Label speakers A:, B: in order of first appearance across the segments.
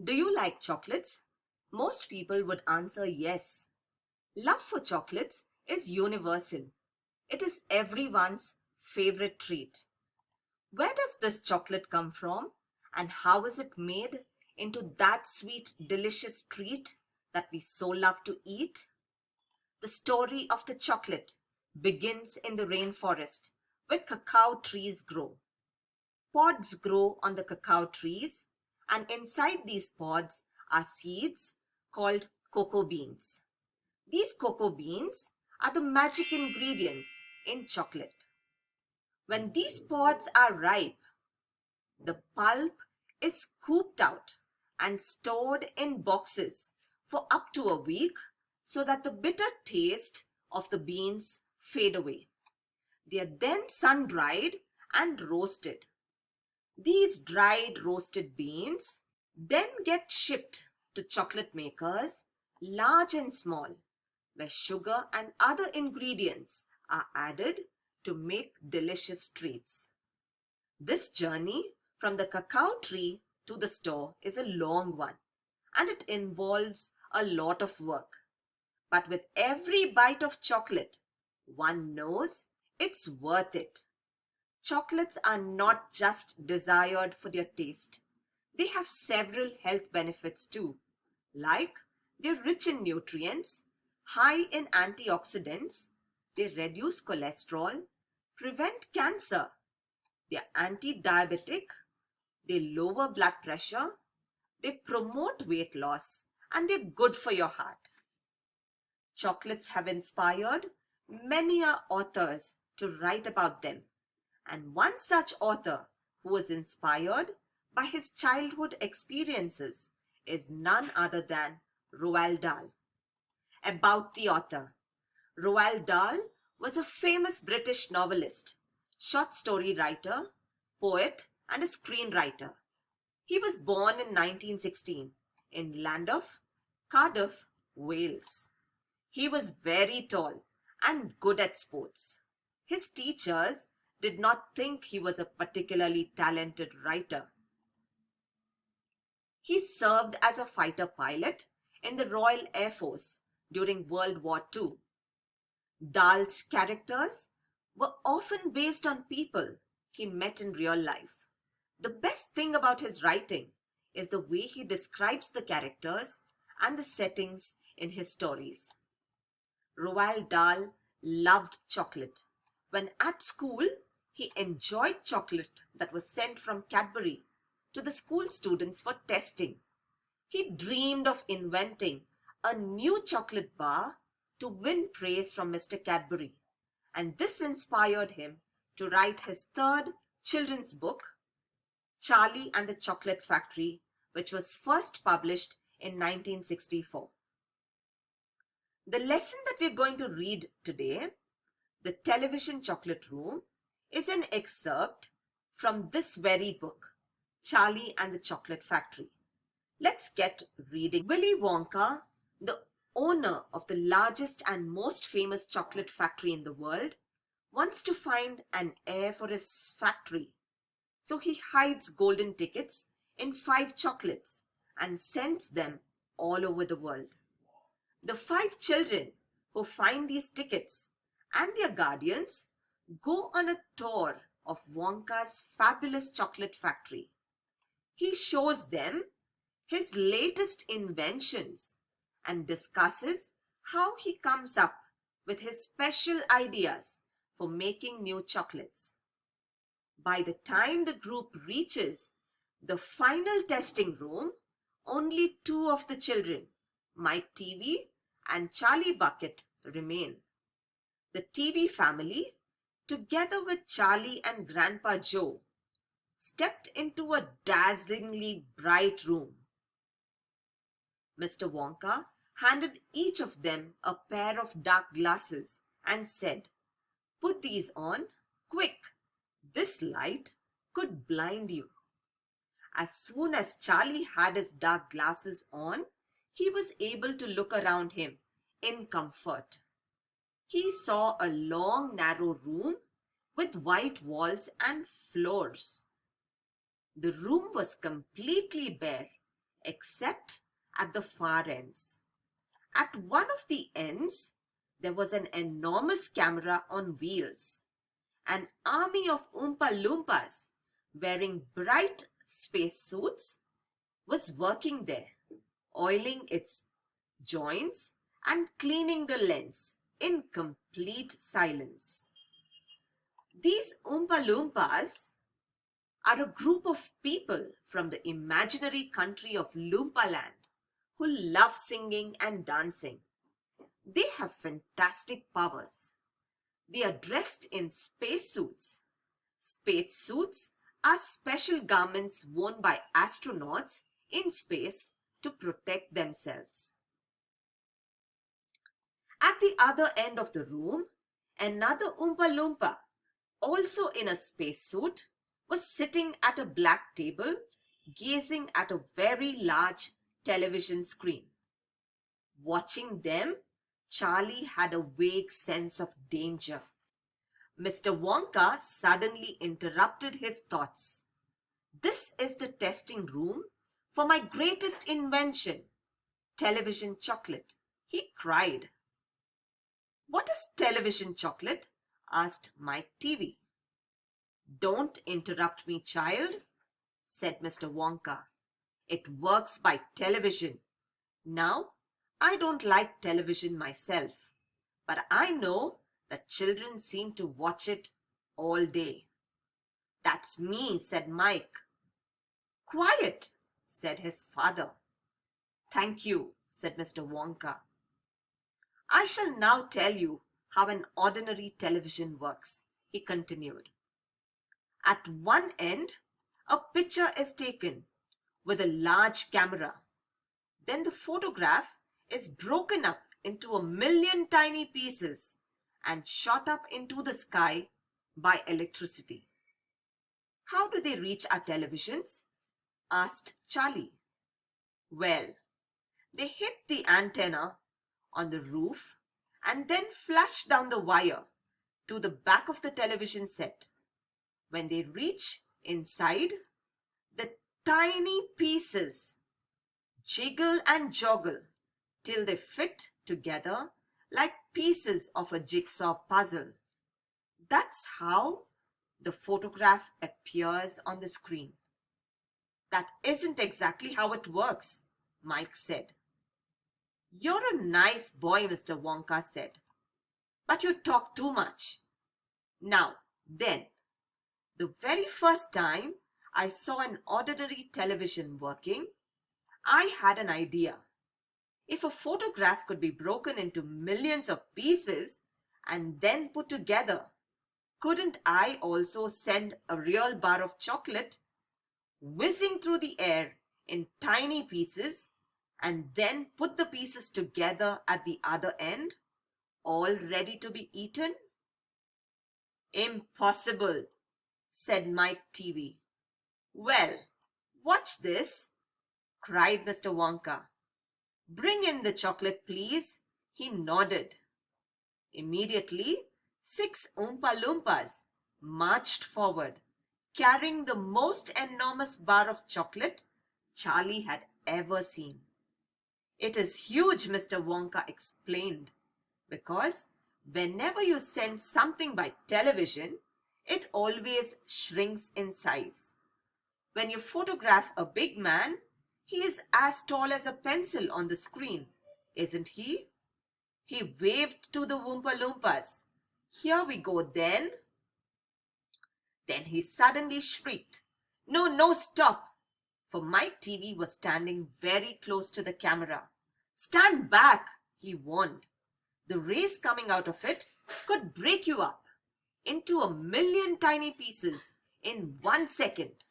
A: Do you like chocolates? Most people would answer yes. Love for chocolates is universal. It is everyone's favorite treat. Where does this chocolate come from and how is it made into that sweet, delicious treat that we so love to eat? The story of the chocolate begins in the rainforest where cacao trees grow. Pods grow on the cacao trees, and inside these pods are seeds called cocoa beans. These cocoa beans are the magic ingredients in chocolate. When these pods are ripe, the pulp is scooped out and stored in boxes for up to a week so that the bitter taste of the beans fade away. They are then sun dried and roasted. These dried roasted beans then get shipped to chocolate makers, large and small, where sugar and other ingredients are added to make delicious treats. This journey from the cacao tree to the store is a long one and it involves a lot of work. But with every bite of chocolate, one knows it's worth it. Chocolates are not just desired for their taste. They have several health benefits too, like they're rich in nutrients, high in antioxidants, they reduce cholesterol, prevent cancer, they're anti-diabetic, they lower blood pressure, they promote weight loss, and they're good for your heart. Chocolates have inspired many authors to write about them. And one such author who was inspired by his childhood experiences is none other than Roald Dahl. About the author, Roald Dahl was a famous British novelist, short story writer, poet, and a screenwriter. He was born in 1916 in Llandaff, Cardiff, Wales. He was very tall and good at sports. His teachers did not think he was a particularly talented writer. He served as a fighter pilot in the Royal Air Force during World War II. Dahl's characters were often based on people he met in real life. The best thing about his writing is the way he describes the characters and the settings in his stories. Roald Dahl loved chocolate. When at school, he enjoyed chocolate that was sent from Cadbury to the school students for testing. He dreamed of inventing a new chocolate bar to win praise from Mr. Cadbury, and this inspired him to write his third children's book, Charlie and the Chocolate Factory, which was first published in 1964. The lesson that we're going to read today, The Television Chocolate Room, is an excerpt from this very book, Charlie and the Chocolate Factory. Let's get reading. Willy Wonka, the owner of the largest and most famous chocolate factory in the world, wants to find an heir for his factory. So he hides golden tickets in 5 chocolates and sends them all over the world. The 5 children who find these tickets and their guardians go on a tour of Wonka's fabulous chocolate factory. He shows them his latest inventions and discusses how he comes up with his special ideas for making new chocolates. By the time the group reaches the final testing room, only 2 of the children, Mike TV and Charlie Bucket, remain. The TV family, together with Charlie and Grandpa Joe, stepped into a dazzlingly bright room. Mr. Wonka handed each of them a pair of dark glasses and said, "Put these on, quick. This light could blind you." As soon as Charlie had his dark glasses on, he was able to look around him in comfort. He saw a long, narrow room with white walls and floors. The room was completely bare except at the far ends. At one of the ends, there was an enormous camera on wheels. An army of Oompa Loompas wearing bright spacesuits was working there, oiling its joints and cleaning the lens in complete silence. These Oompa Loompas are a group of people from the imaginary country of Loompaland who love singing and dancing. They have fantastic powers. They are dressed in spacesuits. Spacesuits are special garments worn by astronauts in space to protect themselves. At the other end of the room, another Oompa Loompa, also in a spacesuit, was sitting at a black table, gazing at a very large television screen. Watching them, Charlie had a vague sense of danger. Mr. Wonka suddenly interrupted his thoughts. "This is the testing room for my greatest invention, television chocolate," he cried. "What is television chocolate?" asked Mike TV. "Don't interrupt me, child," said Mr. Wonka. "It works by television. Now, I don't like television myself, but I know that children seem to watch it all day." "That's me," said Mike. "Quiet," said his father. "Thank you," said Mr. Wonka. "I shall now tell you how an ordinary television works," he continued. At one end, a picture is taken with a large camera. Then the photograph is broken up into 1,000,000 tiny pieces and shot up into the sky by electricity. "How do they reach our televisions?" asked Charlie. "Well, they hit the antenna on the roof and then flash down the wire to the back of the television set. When they reach inside, the tiny pieces jiggle and joggle till they fit together like pieces of a jigsaw puzzle. That's how the photograph appears on the screen." "That isn't exactly how it works," Mike said. "You're a nice boy," Mr. Wonka said, "but you talk too much. Now, then, the very first time I saw an ordinary television working, I had an idea. If a photograph could be broken into millions of pieces and then put together, couldn't I also send a real bar of chocolate whizzing through the air in tiny pieces and then put the pieces together at the other end, all ready to be eaten?" "Impossible," said Mike TV. "Well, watch this," cried Mr. Wonka. "Bring in the chocolate, please." He nodded. Immediately, 6 Oompa Loompas marched forward, carrying the most enormous bar of chocolate Charlie had ever seen. "It is huge," Mr. Wonka explained, "because whenever you send something by television, it always shrinks in size. When you photograph a big man, he is as tall as a pencil on the screen, isn't he?" He waved to the Oompa Loompas. "Here we go then." Then he suddenly shrieked, "No, no, stop!" For Mike TV was standing very close to the camera. "Stand back," he warned. "The rays coming out of it could break you up into 1,000,000 tiny pieces in 1 second.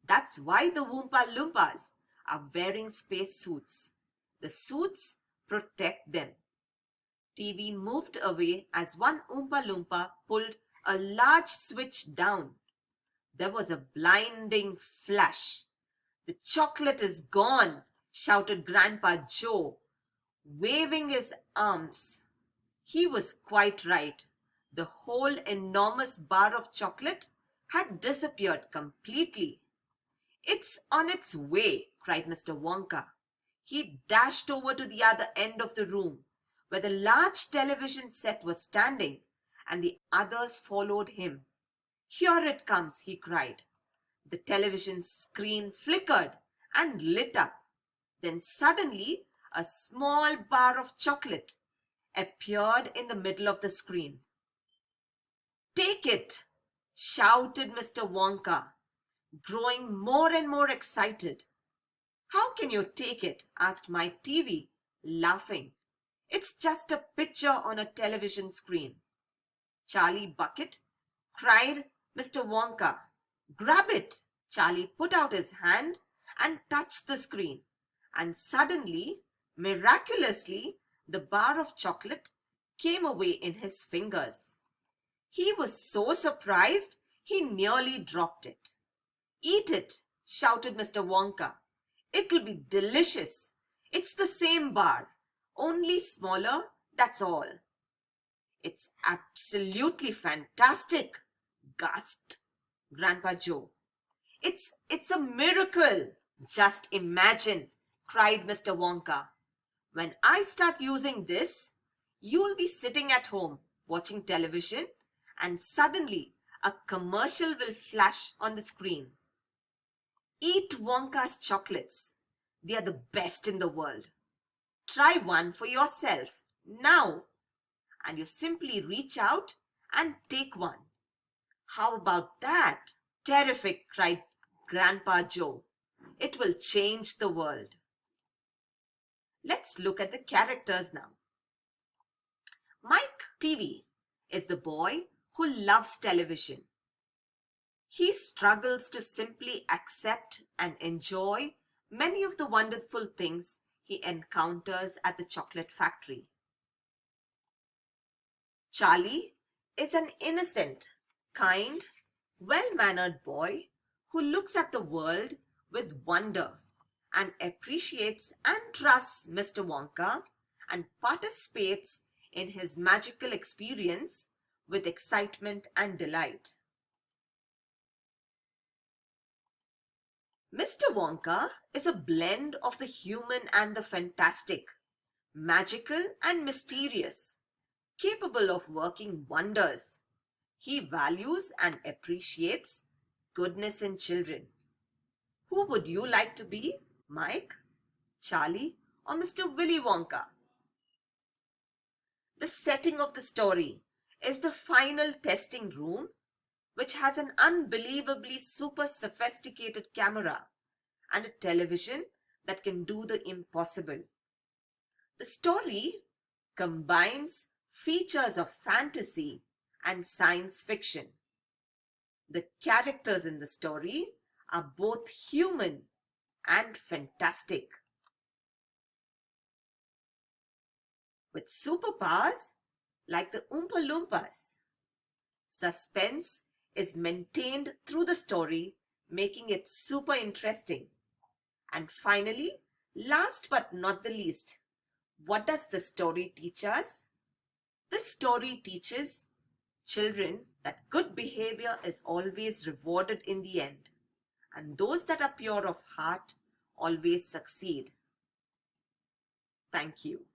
A: That's why the Oompa Loompas are wearing space suits. The suits protect them." TV moved away as one Oompa Loompa pulled a large switch down. There was a blinding flash. "The chocolate is gone," shouted Grandpa Joe, waving his arms. He was quite right. The whole enormous bar of chocolate had disappeared completely. "It's on its way," cried Mr. Wonka. He dashed over to the other end of the room, where the large television set was standing, and the others followed him. "Here it comes," he cried. The television screen flickered and lit up. Then suddenly a small bar of chocolate appeared in the middle of the screen. "Take it!" shouted Mr. Wonka, growing more and more excited. "How can you take it?" asked Mike TV, laughing. "It's just a picture on a television screen." "Charlie Bucket," cried Mr. Wonka. "Grab it!" Charlie put out his hand and touched the screen, and suddenly, miraculously, the bar of chocolate came away in his fingers. He was so surprised he nearly dropped it. "Eat it!" shouted Mr. Wonka. "It'll be delicious. It's the same bar, only smaller, that's all." "It's absolutely fantastic," gasped Grandpa Joe. It's a miracle." "Just imagine," cried Mr. Wonka. "When I start using this, you'll be sitting at home watching television, and suddenly a commercial will flash on the screen. 'Eat Wonka's chocolates. They are the best in the world. Try one for yourself now.' And you simply reach out and take one. How about that?" "Terrific," cried Grandpa Joe. "It will change the world." Let's look at the characters now. Mike TV is the boy who loves television. He struggles to simply accept and enjoy many of the wonderful things he encounters at the chocolate factory. Charlie is an innocent, kind, well-mannered boy who looks at the world with wonder and appreciates and trusts Mr. Wonka and participates in his magical experience with excitement and delight. Mr. Wonka is a blend of the human and the fantastic, magical and mysterious, capable of working wonders. He values and appreciates goodness in children. Who would you like to be, Mike, Charlie, or Mr. Willy Wonka? The setting of the story is the final testing room, which has an unbelievably super sophisticated camera and a television that can do the impossible. The story combines features of fantasy and science fiction. The characters in the story are both human and fantastic. With superpowers like the Oompa Loompas. Suspense is maintained through the story, making it super interesting. And finally, last but not the least, what does the story teach us? The story teaches children that good behavior is always rewarded in the end, and those that are pure of heart always succeed. Thank you.